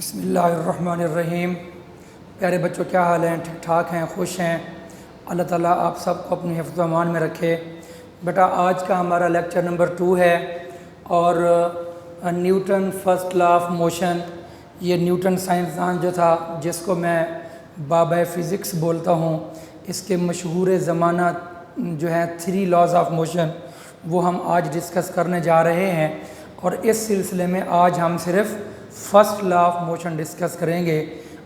बिस्मिल्लाहिर्रहमानिर्रहीम। प्यारे बच्चों, क्या हाल हैं? ठीक ठाक हैं? खुश हैं? अल्लाह ताला आप सबको अपनी हिफ्ज़ व अमान में रखे। बेटा, आज का हमारा लेक्चर नंबर 2 है और Newton first law of motion. ये न्यूटन साइंसदान जो था, जिसको मैं बाबा फ़िज़िक्स बोलता हूँ, इसके मशहूर ज़माना जो है 3 लॉज ऑफ मोशन, वो हम आज डिस्कस करने जा रहे हैं। और इस सिलसिले में आज हम सिर्फ़ first law of motion discuss करेंगे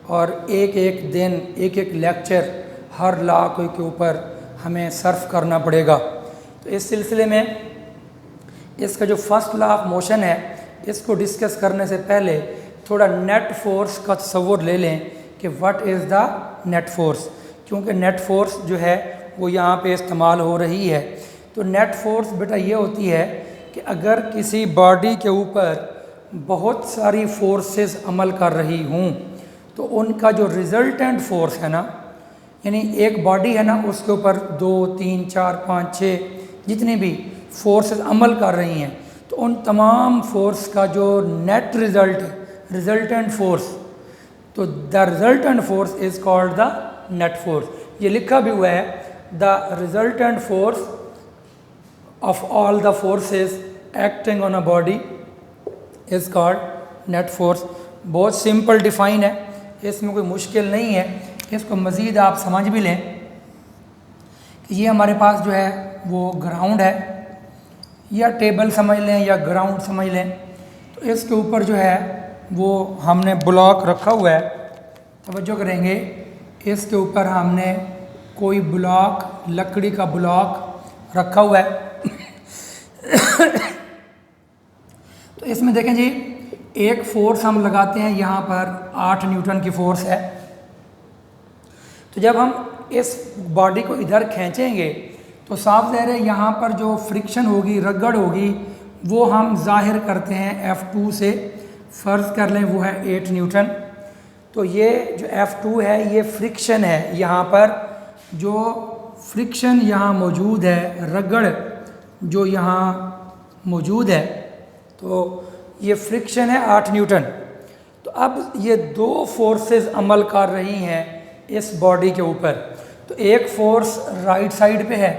और एक एक दिन एक एक लेक्चर हर लॉ के ऊपर हमें सर्फ करना पड़ेगा। तो इस सिलसिले में इसका जो फर्स्ट लॉ ऑफ मोशन है, इसको डिस्कस करने से पहले थोड़ा नेट फोर्स का तस्वुर ले लें कि what is the net force, क्योंकि नेट फोर्स जो है वो यहाँ पे इस्तेमाल हो रही है। तो नेट फोर्स बेटा ये होती है कि अगर किसी बॉडी के ऊपर बहुत सारी फोर्सेस अमल कर रही हूँ, तो उनका जो रिज़ल्टेंट फोर्स है ना, यानी एक बॉडी है ना, उसके ऊपर 2, 3, 4, 5, 6 जितनी भी फोर्सेस अमल कर रही हैं, तो उन तमाम फोर्स का जो नेट रिज़ल्ट है, रिज़ल्टेंट फोर्स, तो the resultant force is called the net force. ये लिखा भी हुआ है, the resultant force of all the forces acting on a body is called net force. बहुत सिंपल डिफ़ाइन है, इसमें कोई मुश्किल नहीं है। इसको मज़ीद आप समझ भी लें कि ये हमारे पास जो है वो ग्राउंड है, या टेबल समझ लें या ग्राउंड समझ लें। तो इसके ऊपर जो है वो हमने ब्लॉक रखा हुआ है। तवज्जो करेंगे, इसके ऊपर हमने कोई ब्लॉक, लकड़ी का ब्लॉक रखा हुआ है। तो इसमें देखें जी, एक फोर्स हम लगाते हैं, यहाँ पर 8 न्यूटन की फोर्स है। तो जब हम इस बॉडी को इधर खींचेंगे तो साफ ज़ाहिर है यहाँ पर जो फ्रिक्शन होगी, रगड़ होगी, वो हम जाहिर करते हैं F2 से। फ़र्ज़ कर लें वो है 8 न्यूटन। तो ये जो F2 है ये फ्रिक्शन है। यहाँ पर जो फ्रिक्शन यहाँ मौजूद है, रगड़ जो यहाँ मौजूद है, तो ये फ्रिक्शन है 8 न्यूटन। तो अब ये 2 फोर्सेस अमल कर रही हैं इस बॉडी के ऊपर। तो एक फोर्स राइट साइड पे है,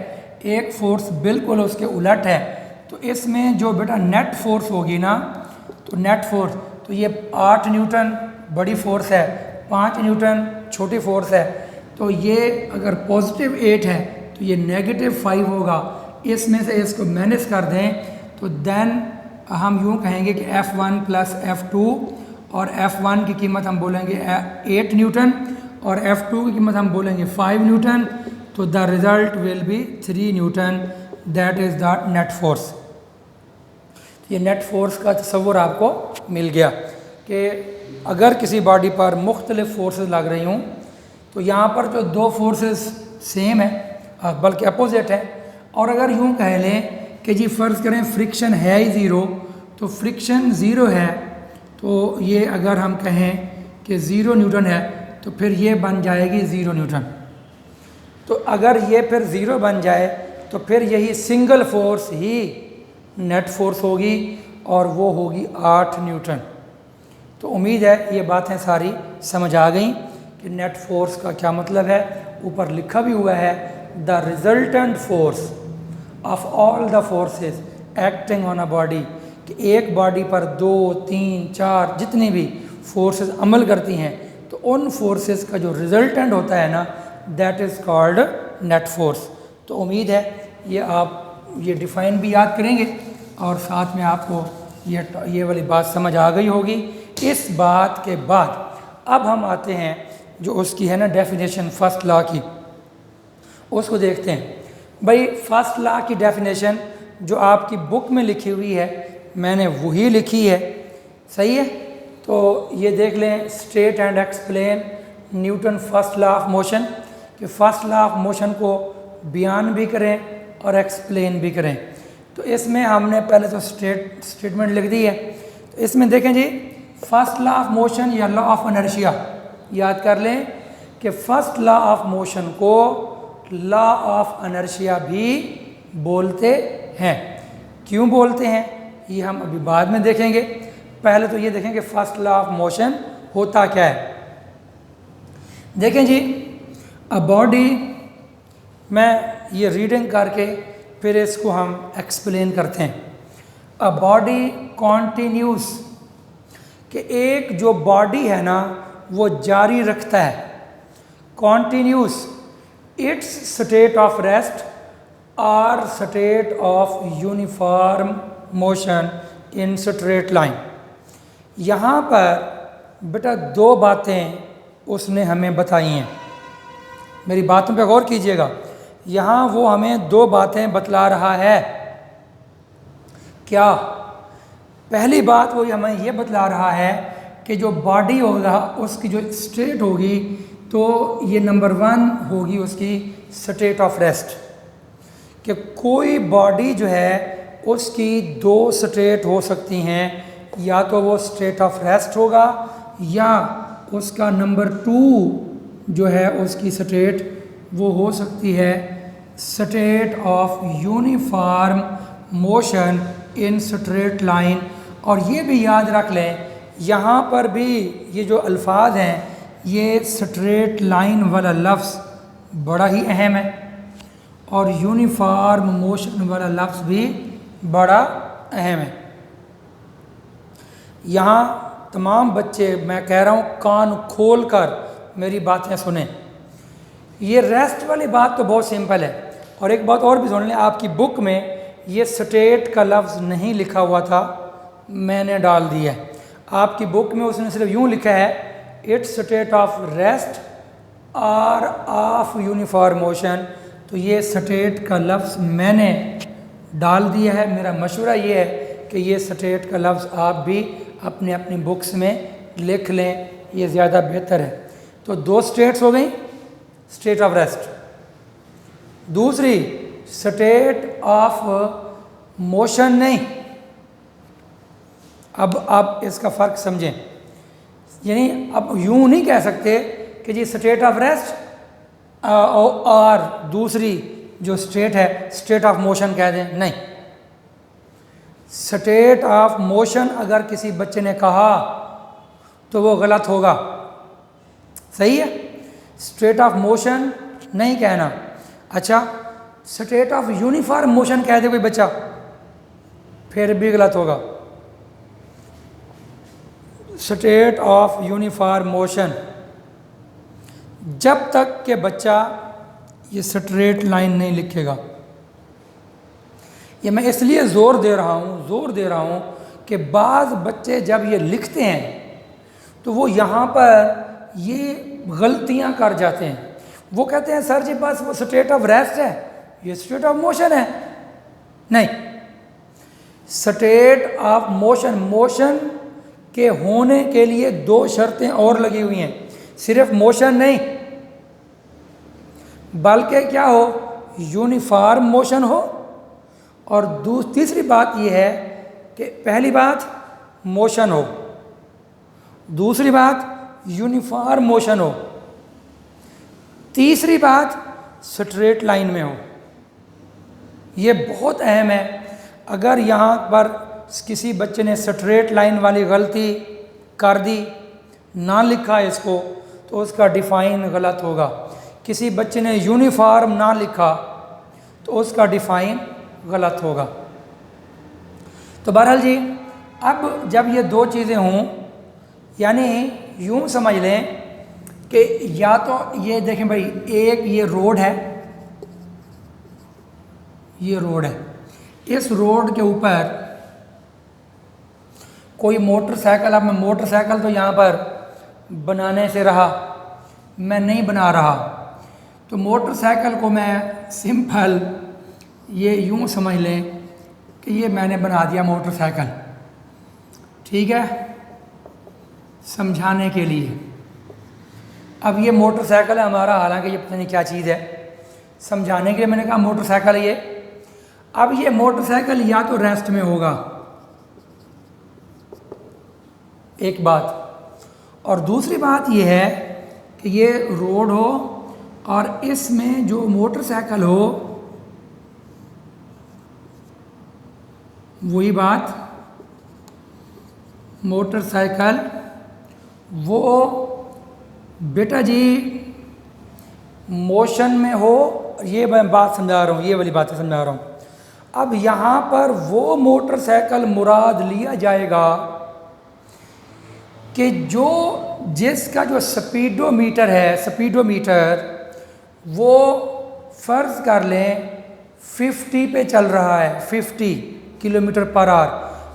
एक फोर्स बिल्कुल उसके उलट है। तो इसमें जो बेटा नेट फोर्स होगी ना, तो नेट फोर्स, तो ये 8 न्यूटन बड़ी फोर्स है, 5 न्यूटन छोटी फोर्स है। तो ये अगर पॉजिटिव 8 है तो ये नेगेटिव 5 होगा। इसमें से इसको माइनस कर दें तो देन हम यूँ कहेंगे कि F1 प्लस F2, और F1 की कीमत हम बोलेंगे 8 न्यूटन और F2 की कीमत हम बोलेंगे 5 न्यूटन। तो the result will be 3 Newton, that is the net force. ये नेट फोर्स का तस्वुर आपको मिल गया कि अगर किसी बॉडी पर मुख्तलिफ फोर्सेस लग रही हूँ, तो यहाँ पर जो 2 फोर्सेस सेम है, बल्कि अपोजिट है। और अगर यूँ कह लें कि जी फ़र्ज़ करें फ्रिक्शन है ही ज़ीरो, तो फ्रिक्शन ज़ीरो है, तो ये अगर हम कहें कि 0 न्यूटन है, तो फिर ये बन जाएगी 0 न्यूटन। तो अगर ये फिर 0 बन जाए तो फिर यही सिंगल फोर्स ही नेट फोर्स होगी और वो होगी 8 न्यूटन। तो उम्मीद है ये बातें सारी समझ आ गई कि नेट फोर्स का क्या मतलब है। ऊपर लिखा भी हुआ है, the resultant force of all the forces acting on a body, कि एक बॉडी पर 2, 3, 4 जितनी भी फोर्सेस अमल करती हैं, तो उन फोर्सेस का जो रिज़ल्टेंट होता है ना, that is called net force. तो उम्मीद है ये आप ये डिफ़ाइन भी याद करेंगे और साथ में आपको ये वाली बात समझ आ गई होगी। इस बात के बाद अब हम आते हैं जो उसकी है ना डेफिनेशन फर्स्ट लॉ की, उसको देखते हैं। भाई, फर्स्ट लॉ की डेफिनेशन जो आपकी बुक में लिखी हुई है, मैंने वही लिखी है, सही है। तो ये देख लें, state and explain Newton first law of motion, कि फर्स्ट लॉ ऑफ मोशन को बयान भी करें और एक्सप्लेन भी करें। तो इसमें हमने पहले तो स्टेटमेंट लिख दी है। तो इसमें देखें जी, फर्स्ट लॉ ऑफ मोशन या लॉ ऑफ इनर्शिया, याद कर लें कि फर्स्ट लॉ ऑफ मोशन को लॉ ऑफ इनर्शिया भी बोलते हैं। क्यों बोलते हैं ये हम अभी बाद में देखेंगे। पहले तो ये देखें कि फर्स्ट लॉ ऑफ मोशन होता क्या है। देखें जी, अ बॉडी, मैं ये रीडिंग करके फिर इसको हम एक्सप्लेन करते हैं। अ बॉडी कॉन्टिन्यूस, कि एक जो बॉडी है ना वो जारी रखता है, continues its state of rest और state of uniform motion in straight line. यहाँ पर बेटा दो बातें उसने हमें बताई हैं, मेरी बातों पे गौर कीजिएगा। यहाँ वो हमें दो बातें बतला रहा है। क्या? पहली बात वो हमें ये बतला रहा है कि जो बॉडी होगा उसकी जो स्टेट होगी तो ये नंबर 1 होगी उसकी स्टेट ऑफ रेस्ट, कि कोई बॉडी जो है उसकी दो स्टेट हो सकती हैं, या तो वो स्टेट ऑफ रेस्ट होगा या उसका नंबर 2 जो है उसकी स्टेट वो हो सकती है state of uniform motion in straight line. और ये भी याद रख लें, यहाँ पर भी ये जो अल्फाज हैं, ये स्ट्रेट लाइन वाला लफ्ज़ बड़ा ही अहम है और यूनिफॉर्म मोशन वाला लफ्ज़ भी बड़ा अहम है। यहाँ तमाम बच्चे, मैं कह रहा हूँ कान खोल कर मेरी बातें सुने। ये रेस्ट वाली बात तो बहुत सिंपल है, और एक बात और भी सुन लें, आपकी बुक में ये स्टेट का लफ्ज़ नहीं लिखा हुआ था, मैंने डाल दिया है। आपकी बुक में उसने सिर्फ यूँ लिखा है इट्स स्टेट ऑफ रेस्ट और ऑफ यूनिफॉर्म मोशन, तो ये स्टेट का लफ्ज़ मैंने डाल दिया है। मेरा मशवरा ये है कि ये स्टेट का लफ्ज़ आप भी अपने अपनी बुक्स में लिख लें, ये ज़्यादा बेहतर है। तो दो स्टेट्स हो गई, स्टेट ऑफ रेस्ट, दूसरी स्टेट ऑफ मोशन नहीं। अब आप इसका फ़र्क समझें, यानी अब यूँ नहीं कह सकते कि जी स्टेट ऑफ रेस्ट और दूसरी जो स्टेट है स्टेट ऑफ मोशन कह दें, नहीं। स्टेट ऑफ मोशन अगर किसी बच्चे ने कहा तो वो गलत होगा, सही है। स्टेट ऑफ मोशन नहीं कहना। अच्छा, स्टेट ऑफ यूनिफॉर्म मोशन कह दे कोई बच्चा, फिर भी गलत होगा। स्टेट ऑफ यूनिफॉर्म मोशन, जब तक के बच्चा ये स्ट्रेट लाइन नहीं लिखेगा। ये मैं इसलिए ज़ोर दे रहा हूँ कि बाज़ बच्चे जब ये लिखते हैं तो वो यहाँ पर ये गलतियाँ कर जाते हैं। वो कहते हैं सर जी बस वो स्टेट ऑफ रेस्ट है, ये स्टेट ऑफ मोशन है। नहीं, स्टेट ऑफ मोशन, मोशन के होने के लिए दो शर्तें और लगी हुई हैं, सिर्फ मोशन नहीं बल्कि क्या हो, यूनिफॉर्म मोशन हो। और तीसरी बात यह है कि पहली बात मोशन हो, दूसरी बात यूनिफॉर्म मोशन हो, तीसरी बात स्ट्रेट लाइन में हो। ये बहुत अहम है। अगर यहाँ पर किसी बच्चे ने स्ट्रेट लाइन वाली गलती कर दी, ना लिखा इसको, तो उसका डिफ़ाइन गलत होगा। किसी बच्चे ने यूनिफॉर्म ना लिखा तो उसका डिफ़ाइन गलत होगा। तो बहरहाल जी, अब जब ये दो चीज़ें हों, यानी यूँ समझ लें कि या तो ये देखें भाई, एक ये रोड है, ये रोड है, इस रोड के ऊपर कोई मोटरसाइकिल, अब मैं मोटरसाइकिल तो यहाँ पर बनाने से रहा, मैं नहीं बना रहा, तो मोटरसाइकिल को मैं सिंपल ये यूँ समझ लें कि ये मैंने बना दिया मोटरसाइकिल, ठीक है, समझाने के लिए। अब ये मोटरसाइकिल है हमारा, हालांकि ये पता नहीं क्या चीज़ है, समझाने के लिए मैंने कहा मोटरसाइकिल ये। अब ये मोटरसाइकिल या तो रेस्ट में होगा, एक बात, और दूसरी बात ये है कि ये रोड हो और इसमें जो मोटरसाइकिल हो, वही बात, मोटरसाइकिल वो बेटा जी मोशन में हो, ये मैं बात समझा रहा हूँ, ये वाली बातें समझा रहा हूँ। अब यहाँ पर वो मोटरसाइकिल मुराद लिया जाएगा कि जिसका जो स्पीडोमीटर है, स्पीडोमीटर वो फ़र्ज़ कर लें 50 पे चल रहा है, 50 किलोमीटर पर आवर,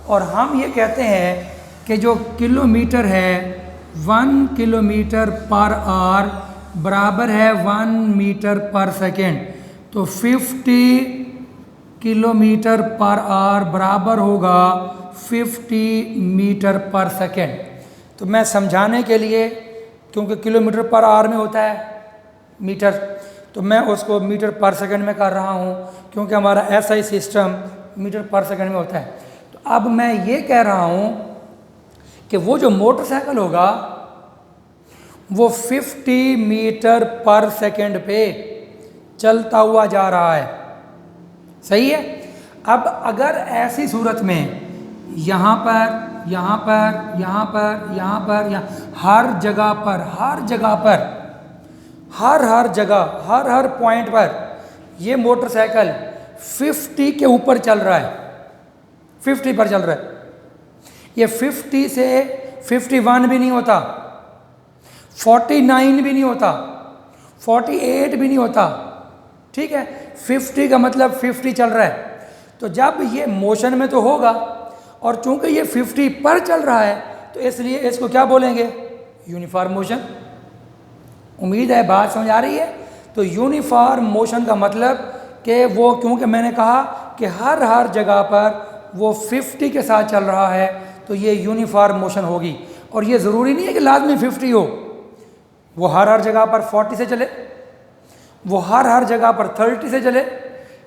और हम ये कहते हैं कि जो किलोमीटर है 1 किलोमीटर पर आवर बराबर है 1 मीटर पर सेकेंड। तो 50 किलोमीटर पर आवर बराबर होगा 50 मीटर पर सेकेंड। तो मैं समझाने के लिए, क्योंकि किलोमीटर पर आवर में होता है मीटर, तो मैं उसको मीटर पर सेकंड में कर रहा हूँ, क्योंकि हमारा SI सिस्टम मीटर पर सेकंड में होता है। तो अब मैं ये कह रहा हूँ कि वो जो मोटरसाइकिल होगा वो 50 मीटर पर सेकंड पे चलता हुआ जा रहा है, सही है। अब अगर ऐसी सूरत में यहाँ पर, यहाँ पर, यहाँ पर, यहाँ पर, हर जगह पर, हर पॉइंट पर ये मोटरसाइकिल 50 के ऊपर चल रहा है, 50 पर चल रहा है, ये 50 से 51 भी नहीं होता, 49 भी नहीं होता, 48 भी नहीं होता, ठीक है। 50 का मतलब 50 चल रहा है। तो जब ये मोशन में तो होगा, और चूंकि ये 50 पर चल रहा है तो इसलिए इसको क्या बोलेंगे, यूनिफॉर्म मोशन। उम्मीद है बात समझ आ रही है। तो यूनिफॉर्म मोशन का मतलब कि वो, क्योंकि मैंने कहा कि हर जगह पर वो 50 के साथ चल रहा है, तो ये यूनिफॉर्म मोशन होगी। और ये ज़रूरी नहीं है कि लाजमी 50 हो, वो हर जगह पर 40 से चले, वो हर जगह पर 30 से चले।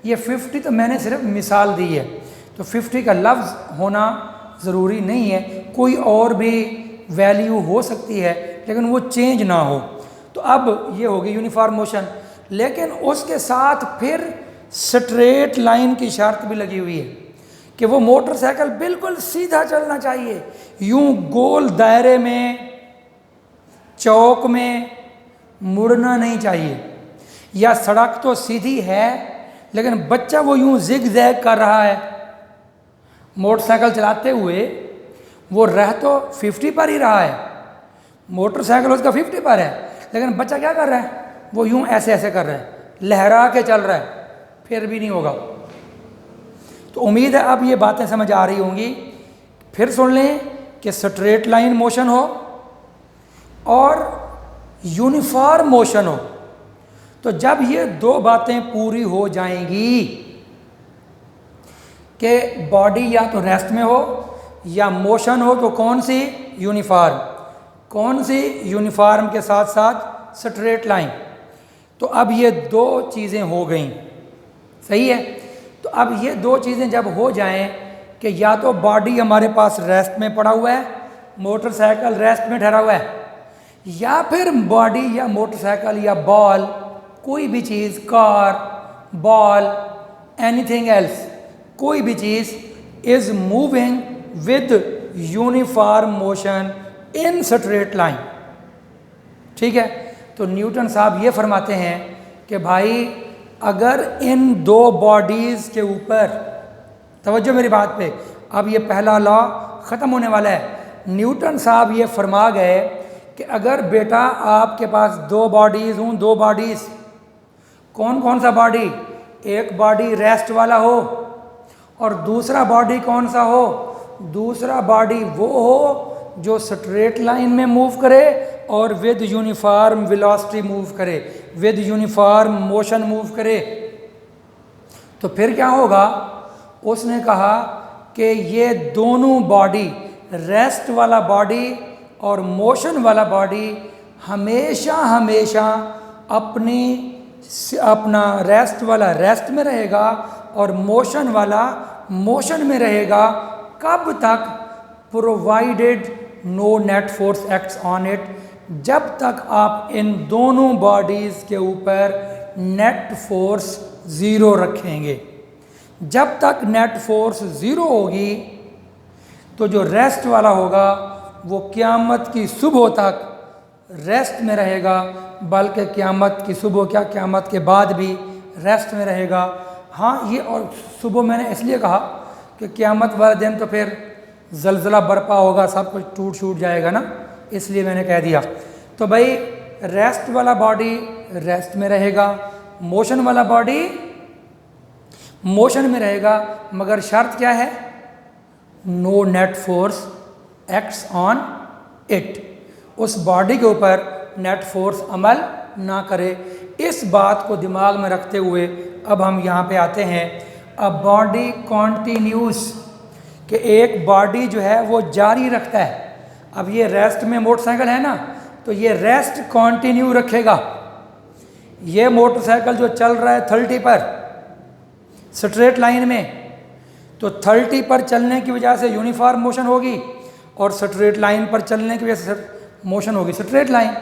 ये 50 तो मैंने सिर्फ मिसाल दी है, तो 50 का लफ्ज़ होना ज़रूरी नहीं है, कोई और भी वैल्यू हो सकती है, लेकिन वो चेंज ना हो। तो अब ये होगी यूनिफॉर्म मोशन। लेकिन उसके साथ फिर स्ट्रेट लाइन की शर्त भी लगी हुई है कि वो मोटरसाइकिल बिल्कुल सीधा चलना चाहिए, यूं गोल दायरे में, चौक में मुड़ना नहीं चाहिए। या सड़क तो सीधी है लेकिन बच्चा वो यूं जिग जैग कर रहा है, मोटरसाइकिल चलाते हुए वो रह तो 50 पर ही रहा है, मोटरसाइकिल उसका 50 पर है, लेकिन बच्चा क्या कर रहा है, वो यूं ऐसे ऐसे कर रहा है, लहरा के चल रहा है, फिर भी नहीं होगा। तो उम्मीद है अब ये बातें समझ आ रही होंगी। फिर सुन लें कि स्ट्रेट लाइन मोशन हो और यूनिफॉर्म मोशन हो। तो जब ये दो बातें पूरी हो जाएंगी कि बॉडी या तो रेस्ट में हो या मोशन हो, तो कौन सी, यूनिफॉर्म, कौन सी, यूनिफॉर्म के साथ साथ स्ट्रेट लाइन। तो अब ये दो चीज़ें हो गई, सही है। तो अब ये दो चीज़ें जब हो जाएं कि या तो बॉडी हमारे पास रेस्ट में पड़ा हुआ है, मोटरसाइकिल रेस्ट में ठहरा हुआ है, या फिर बॉडी या मोटरसाइकिल या बॉल, कोई भी चीज़, कार, बॉल, एनीथिंग एल्स, कोई भी चीज़ is moving with uniform motion in straight line, ठीक है। तो न्यूटन साहब ये फरमाते हैं कि भाई अगर इन दो बॉडीज़ के ऊपर, तवज्जो मेरी बात पे, अब ये पहला लॉ ख़त्म होने वाला है। न्यूटन साहब ये फरमा गए कि अगर बेटा आपके पास दो बॉडीज़ हों, दो बॉडीज़, कौन कौन सा बॉडी, एक बॉडी रेस्ट वाला हो और दूसरा बॉडी कौन सा हो, दूसरा बॉडी वो हो जो स्ट्रेट लाइन में मूव करे और विद यूनिफॉर्म वेलोसिटी मूव करे, विद यूनिफॉर्म मोशन मूव करे। तो फिर क्या होगा, उसने कहा कि ये दोनों बॉडी, रेस्ट वाला बॉडी और मोशन वाला बॉडी हमेशा हमेशा अपना रेस्ट वाला रेस्ट में रहेगा और मोशन वाला मोशन में रहेगा। कब तक, provided no net force acts on it, जब तक आप इन दोनों बॉडीज़ के ऊपर नेट फोर्स ज़ीरो रखेंगे। जब तक नेट फोर्स ज़ीरो होगी तो जो रेस्ट वाला होगा वो क़यामत की सुबह तक रेस्ट में रहेगा, बल्कि क़यामत की सुबह क्या क़यामत के बाद भी रेस्ट में रहेगा। हाँ, ये और सुबह मैंने इसलिए कहा कि क़यामत वाले दिन तो फिर ज़लज़ला बरपा होगा, सब कुछ टूट छूट जाएगा ना, इसलिए मैंने कह दिया। तो भाई रेस्ट वाला बॉडी रेस्ट में रहेगा, मोशन वाला बॉडी मोशन में रहेगा, मगर शर्त क्या है? No net force acts on it, उस बॉडी के ऊपर नेट फोर्स अमल ना करे। इस बात को दिमाग में रखते हुए अब हम यहाँ पे आते हैं, अ बॉडी कॉन्टीन्यूस, कि एक बॉडी जो है वो जारी रखता है। अब ये रेस्ट में मोटरसाइकिल है ना, तो ये रेस्ट कॉन्टिन्यू रखेगा। ये मोटरसाइकिल जो चल रहा है 30 पर स्ट्रेट लाइन में, तो 30 पर चलने की वजह से यूनिफॉर्म मोशन होगी और स्ट्रेट लाइन पर चलने की वजह से मोशन होगी स्ट्रेट लाइन।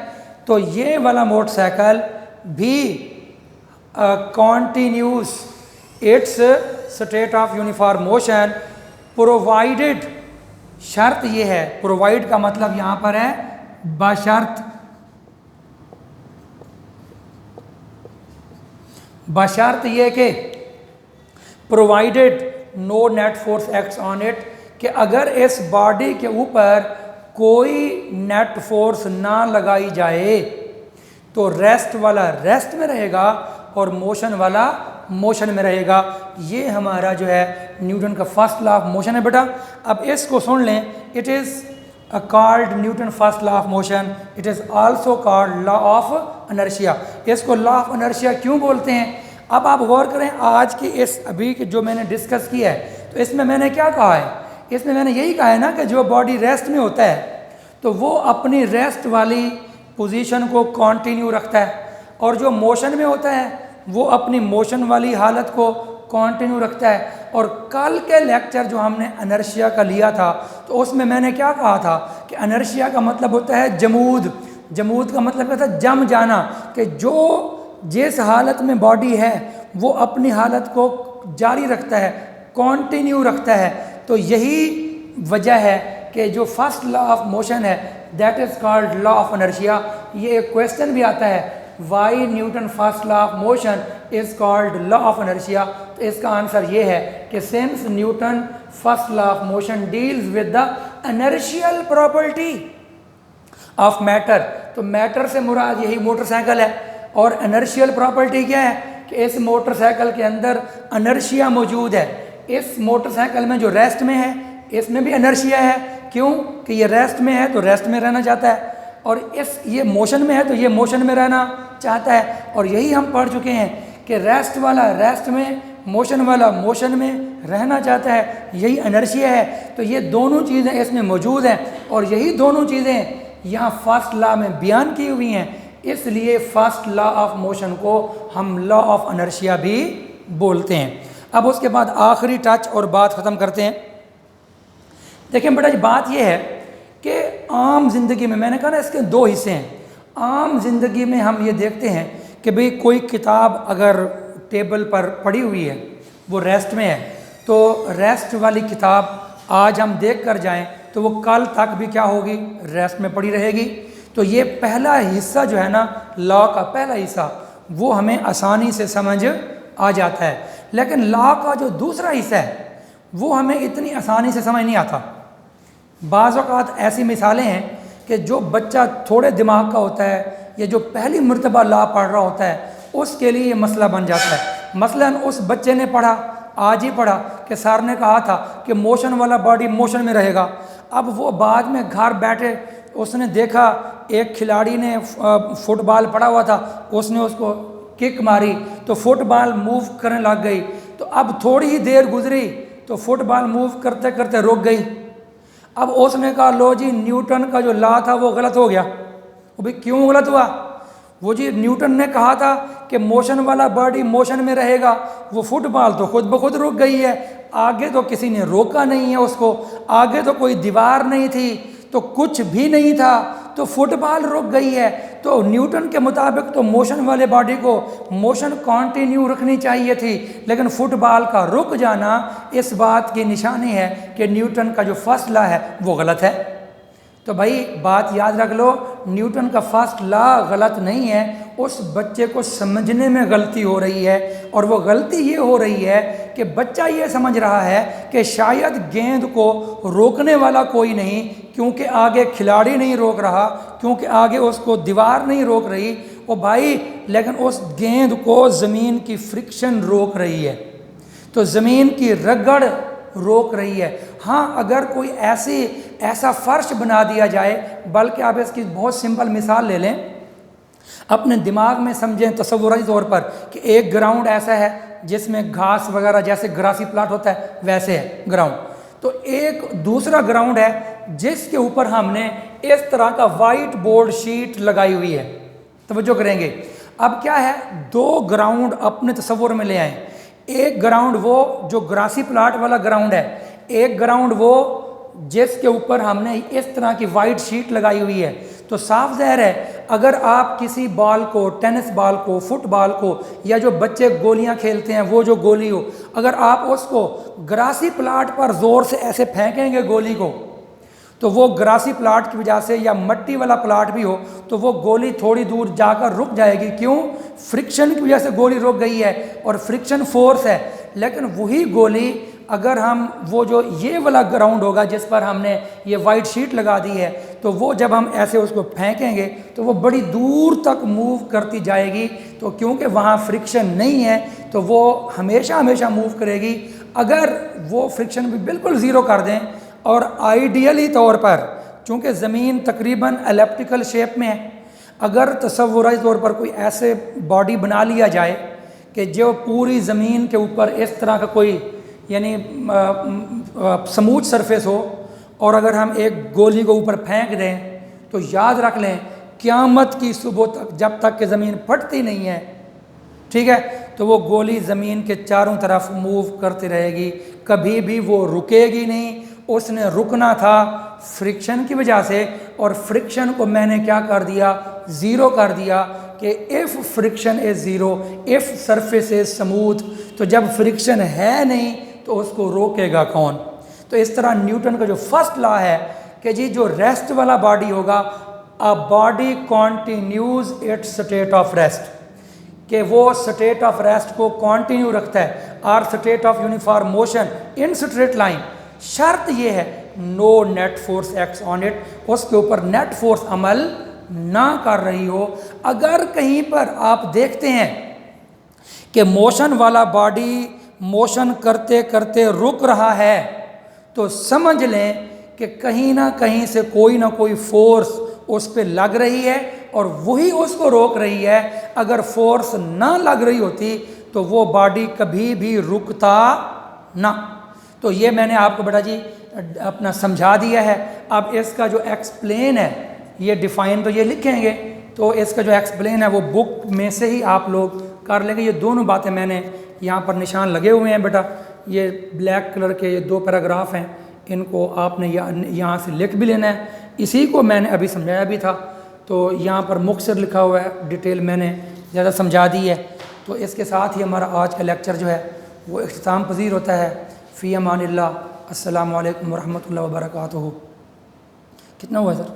तो ये वाला मोटरसाइकिल भी continuous its state of uniform motion provided, शर्त ये है, प्रोवाइड का मतलब यहाँ पर है बशर्त, बशर्त ये कि provided no net force acts on it, कि अगर इस बॉडी के ऊपर कोई नेट फोर्स ना लगाई जाए तो रेस्ट वाला रेस्ट में रहेगा और मोशन वाला मोशन में रहेगा। ये हमारा जो है न्यूटन का फर्स्ट लॉ ऑफ मोशन है बेटा। अब इसको सुन लें, it is called Newton first law of motion, it is also called law of inertia. इसको लॉ ऑफ इनर्शिया क्यों बोलते हैं? अब आप गौर करें, आज की इस अभी जो मैंने डिस्कस किया है, तो इसमें मैंने क्या कहा है? इसमें मैंने यही कहा है ना कि जो बॉडी रेस्ट में होता है तो वो अपनी रेस्ट वाली पोजीशन को कंटिन्यू रखता है, और जो मोशन में होता है वो अपनी मोशन वाली हालत को कंटिन्यू रखता है। और कल के लेक्चर जो हमने इनर्शिया का लिया था, तो उसमें मैंने क्या कहा था कि इनर्शिया का मतलब होता है जमूद। जमूद का मतलब क्या था? जम जाना, कि जो जिस हालत में बॉडी है वो अपनी हालत को जारी रखता है, कंटिन्यू रखता है। तो यही वजह है कि जो फर्स्ट लॉ ऑफ मोशन है that is called law of inertia. ये एक क्वेश्चन भी आता है, why Newton first law of motion is called law of inertia. तो इसका आंसर ये है कि since Newton first law of motion deals with the inertial property of matter, तो मैटर से मुराद यही मोटरसाइकिल है। और इनर्शियल प्रॉपर्टी क्या है कि इस मोटरसाइकिल के अंदर इनर्शिया मौजूद है। इस मोटरसाइकिल में जो रेस्ट में है इसमें भी इनर्शिया है। क्यों? कि ये रेस्ट में है तो रेस्ट में रहना चाहता है, और ये मोशन में है तो ये मोशन में रहना चाहता है। और यही हम पढ़ चुके हैं कि रेस्ट वाला रेस्ट में, मोशन वाला मोशन में रहना चाहता है, यही इनर्शिया है। तो ये दोनों चीज़ें इसमें मौजूद हैं, और यही दोनों चीज़ें यहाँ फर्स्ट लॉ में बयान की हुई हैं। इसलिए फर्स्ट लॉ ऑफ मोशन को हम लॉ ऑफ इनर्शिया भी बोलते हैं। अब उसके बाद आखिरी टच और बात ख़त्म करते हैं। देखिए बेटा, बात यह है कि आम ज़िंदगी में, मैंने कहा ना इसके दो हिस्से हैं। आम ज़िंदगी में हम ये देखते हैं कि भाई कोई किताब अगर टेबल पर पड़ी हुई है, वो रेस्ट में है, तो रेस्ट वाली किताब आज हम देख कर जाएँ तो वो कल तक भी क्या होगी? रेस्ट में पड़ी रहेगी। तो ये पहला हिस्सा जो है ना, लॉ का पहला हिस्सा, वो हमें आसानी से समझ आ जाता है। लेकिन लॉ का जो दूसरा हिस्सा है वो हमें इतनी आसानी से समझ नहीं आता। बाज़ औक़ात ऐसी मिसालें हैं कि जो बच्चा थोड़े दिमाग का होता है या जो पहली मर्तबा लॉ पढ़ रहा होता है, उसके लिए ये मसला बन जाता है। मसलन उस बच्चे ने पढ़ा, आज ही पढ़ा कि सर ने कहा था कि मोशन वाला बॉडी मोशन में रहेगा। अब वो बाद में घर बैठे उसने देखा एक खिलाड़ी ने फुटबॉल पड़ा हुआ था, उसने उसको किक मारी तो फुटबॉल मूव करने लग गई। तो अब थोड़ी ही देर गुजरी तो फुटबॉल मूव करते करते रुक गई। अब उसने कहा लो जी, न्यूटन का जो लॉ था वो गलत हो गया। वो भाई क्यों गलत हुआ? वो जी न्यूटन ने कहा था कि मोशन वाला बॉडी मोशन में रहेगा, वो फुटबॉल तो खुद ब खुद रुक गई है। आगे तो किसी ने रोका नहीं है उसको, आगे तो कोई दीवार नहीं थी, तो कुछ भी नहीं था, तो फुटबॉल रुक गई है। तो न्यूटन के मुताबिक तो मोशन वाले बॉडी को मोशन कंटिन्यू रखनी चाहिए थी, लेकिन फुटबॉल का रुक जाना इस बात की निशानी है कि न्यूटन का जो फर्स्ट लॉ है वो गलत है। तो भाई बात याद रख लो, न्यूटन का फर्स्ट लॉ गलत नहीं है, उस बच्चे को समझने में गलती हो रही है। और वो गलती ये हो रही है कि बच्चा ये समझ रहा है कि शायद गेंद को रोकने वाला कोई नहीं, क्योंकि आगे खिलाड़ी नहीं रोक रहा, क्योंकि आगे उसको दीवार नहीं रोक रही। ओ भाई, लेकिन उस गेंद को ज़मीन की फ्रिक्शन रोक रही है, तो ज़मीन की रगड़ रोक रही है। हाँ, अगर कोई ऐसा फर्श बना दिया जाए, बल्कि आप इसकी बहुत सिंपल मिसाल ले लें, अपने दिमाग में समझें तसव्वुरी तौर पर कि एक ग्राउंड ऐसा है जिसमें घास वगैरह जैसे ग्रासी प्लाट होता है वैसे है ग्राउंड, तो एक दूसरा ग्राउंड है जिसके ऊपर हमने इस तरह का वाइट बोर्ड शीट लगाई हुई है। तवज्जो करेंगे, अब क्या है, दो ग्राउंड अपने तसव्वुर में ले आए। एक ग्राउंड वो जो ग्रासी प्लाट वाला ग्राउंड है, एक ग्राउंड वो जिसके ऊपर हमने इस तरह की वाइट शीट लगाई हुई है। तो साफ ज़ाहिर है, अगर आप किसी बॉल को, टेनिस बॉल को, फुटबॉल को, या जो बच्चे गोलियां खेलते हैं वो जो गोली हो, अगर आप उसको ग्रासी प्लाट पर ज़ोर से ऐसे फेंकेंगे गोली को, तो वो ग्रासी प्लाट की वजह से, या मट्टी वाला प्लाट भी हो, तो वो गोली थोड़ी दूर जाकर रुक जाएगी। क्यों? फ्रिक्शन की वजह से गोली रुक गई है और फ्रिक्शन फोर्स है। लेकिन वही गोली अगर हम वो जो ये वाला ग्राउंड होगा जिस पर हमने ये वाइट शीट लगा दी है, तो वो जब हम ऐसे उसको फेंकेंगे तो वो बड़ी दूर तक मूव करती जाएगी। तो क्योंकि वहाँ फ्रिक्शन नहीं है तो वो हमेशा हमेशा मूव करेगी। अगर वो फ्रिक्शन भी बिल्कुल ज़ीरो कर दें, और आइडियली तौर पर चूँकि ज़मीन तकरीबन एलिप्टिकल शेप में है, अगर तसव्वुरी तौर पर कोई ऐसे बॉडी बना लिया जाए कि जो पूरी ज़मीन के ऊपर इस तरह का कोई यानी स्मूथ सरफेस हो, और अगर हम एक गोली को ऊपर फेंक दें, तो याद रख लें क़यामत की सुबह तक, जब तक कि ज़मीन फटती नहीं है, ठीक है, तो वो गोली ज़मीन के चारों तरफ मूव करती रहेगी, कभी भी वो रुकेगी नहीं। उसने रुकना था फ्रिक्शन की वजह से, और फ्रिक्शन को मैंने क्या कर दिया, ज़ीरो कर दिया कि if friction is zero, if surface is smooth, तो जब फ्रिक्शन है नहीं तो उसको रोकेगा कौन। तो इस तरह न्यूटन का जो फर्स्ट लॉ है कि जी जो रेस्ट वाला बॉडी होगा, a body continues its state of rest, कि वो स्टेट ऑफ रेस्ट को कॉन्टिन्यू रखता है, or state of uniform motion in straight line. शर्त ये है no net force acts on it, उसके ऊपर नेट फोर्स अमल ना कर रही हो। अगर कहीं पर आप देखते हैं कि मोशन वाला बॉडी मोशन करते करते रुक रहा है, तो समझ लें कि कहीं ना कहीं से कोई ना कोई फोर्स उस पर लग रही है और वही उसको रोक रही है। अगर फोर्स ना लग रही होती तो वो बॉडी कभी भी रुकता ना। तो ये मैंने आपको बेटा जी अपना समझा दिया है। अब इसका जो एक्सप्लेन है, ये डिफ़ाइन तो ये लिखेंगे, तो इसका जो एक्सप्लेन है वो बुक में से ही आप लोग कर लेंगे। ये दोनों बातें मैंने यहाँ पर निशान लगे हुए हैं बेटा, ये ब्लैक कलर के ये दो पैराग्राफ हैं, इनको आपने यहाँ से लिख भी लेना है। इसी को मैंने अभी समझाया भी था, तो यहाँ पर मुख्तसर लिखा हुआ है, डिटेल मैंने ज़्यादा समझा दी है। तो इसके साथ ही हमारा आज का लेक्चर जो है वो इख्तिताम पज़ीर होता है। फ़ी अमानिल्लाह, अस्सलामु अलैकुम वरहमतुल्लाहि वबरकातुहू। कितना हुआ सर?